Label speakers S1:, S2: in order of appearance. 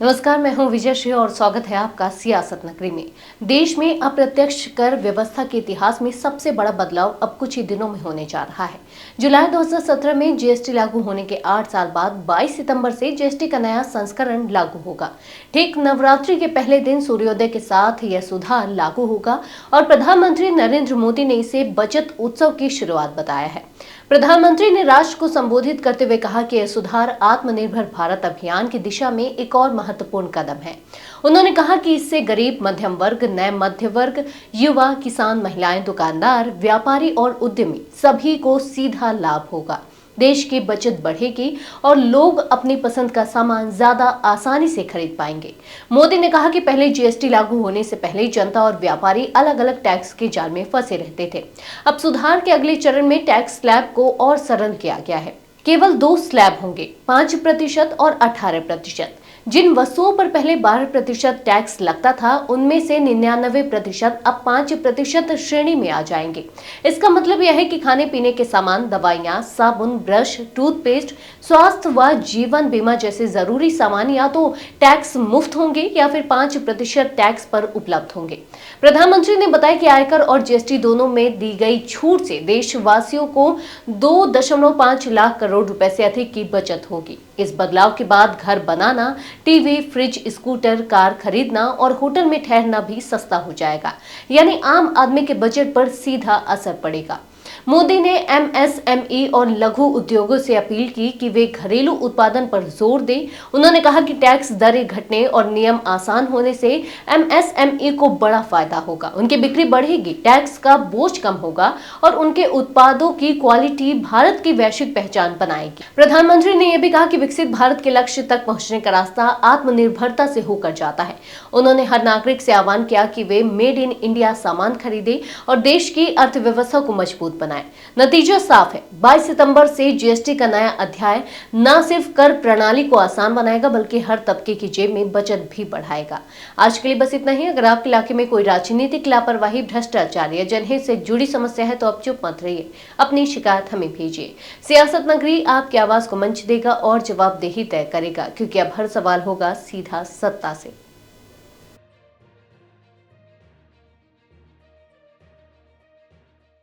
S1: नमस्कार, मैं हूं विजय श्री और स्वागत है आपका सियासत नगरी में। देश में अप्रत्यक्ष कर व्यवस्था के इतिहास में सबसे बड़ा बदलाव अब कुछ ही दिनों में होने जा रहा है। जुलाई 2017 में जीएसटी लागू होने के 8 साल बाद 22 सितंबर से जीएसटी का नया संस्करण लागू होगा। ठीक नवरात्रि के पहले दिन सूर्योदय के साथ यह सुधार लागू होगा और प्रधानमंत्री नरेंद्र मोदी ने इसे बचत उत्सव की शुरुआत बताया है। प्रधानमंत्री ने राष्ट्र को संबोधित करते हुए कहा कि यह सुधार आत्मनिर्भर भारत अभियान की दिशा में एक और महत्वपूर्ण कदम है। उन्होंने कहा कि इससे गरीब, मध्यम वर्ग, नए मध्य वर्ग, युवा, किसान, महिलाएं, दुकानदार, व्यापारी और उद्यमी सभी को सीधा लाभ होगा। देश की बचत बढ़ेगी और लोग अपनी पसंद का सामान ज्यादा आसानी से खरीद पाएंगे। मोदी ने कहा कि पहले जीएसटी लागू होने से पहले जनता और व्यापारी अलग अलग टैक्स के जाल में फंसे रहते थे। अब सुधार के अगले चरण में टैक्स स्लैब को और सरल किया गया है। केवल 2 स्लैब होंगे, 5% और 18%। जिन वस्तुओं पर पहले 12% टैक्स लगता था, उनमें से 99% अब 5% श्रेणी में आ जाएंगे। इसका मतलब यह है कि खाने पीने के सामान, दवाइयां, साबुन, ब्रश, टूथपेस्ट, स्वास्थ्य व जीवन बीमा जैसे जरूरी सामान या तो टैक्स मुफ्त होंगे या फिर 5% टैक्स पर उपलब्ध होंगे। प्रधानमंत्री ने बताया कि आयकर और जीएसटी दोनों में दी गई छूट से देशवासियों को 2.5 लाख करोड़ रुपए से अधिक की बचत होगी। इस बदलाव के बाद घर बनाना, टीवी, फ्रिज, स्कूटर, कार खरीदना और होटल में ठहरना भी सस्ता हो जाएगा। यानी आम आदमी के बजट पर सीधा असर पड़ेगा। मोदी ने एमएसएमई और लघु उद्योगों से अपील की कि वे घरेलू उत्पादन पर जोर दें। उन्होंने कहा कि टैक्स दरें घटने और नियम आसान होने से एमएसएमई को बड़ा फायदा होगा। उनकी बिक्री बढ़ेगी, टैक्स का बोझ कम होगा और उनके उत्पादों की क्वालिटी भारत की वैश्विक पहचान बनाएगी। प्रधानमंत्री ने यह भी कहा कि विकसित भारत के लक्ष्य तक पहुंचने का रास्ता आत्मनिर्भरता से होकर जाता है। उन्होंने हर नागरिक से आह्वान किया कि वे मेड इन इंडिया सामान खरीदें और देश की अर्थव्यवस्था को मजबूत बनाएं। नतीजा साफ है, 22 सितंबर से जीएसटी का नया अध्याय न सिर्फ कर प्रणाली को आसान बनाएगा बल्कि हर तबके की जेब में बचत भी बढ़ाएगा। आज के लिए बस इतना ही। अगर आपके इलाके में कोई राजनीतिक लापरवाही, भ्रष्टाचार या जनहित से जुड़ी समस्या है तो आप चुप मत रहिए, अपनी शिकायत हमें भेजिए। सियासत नगरी आपकी आवाज को मंच देगा और जवाबदेही तय करेगा, क्योंकि अब हर सवाल होगा सीधा सत्ता से।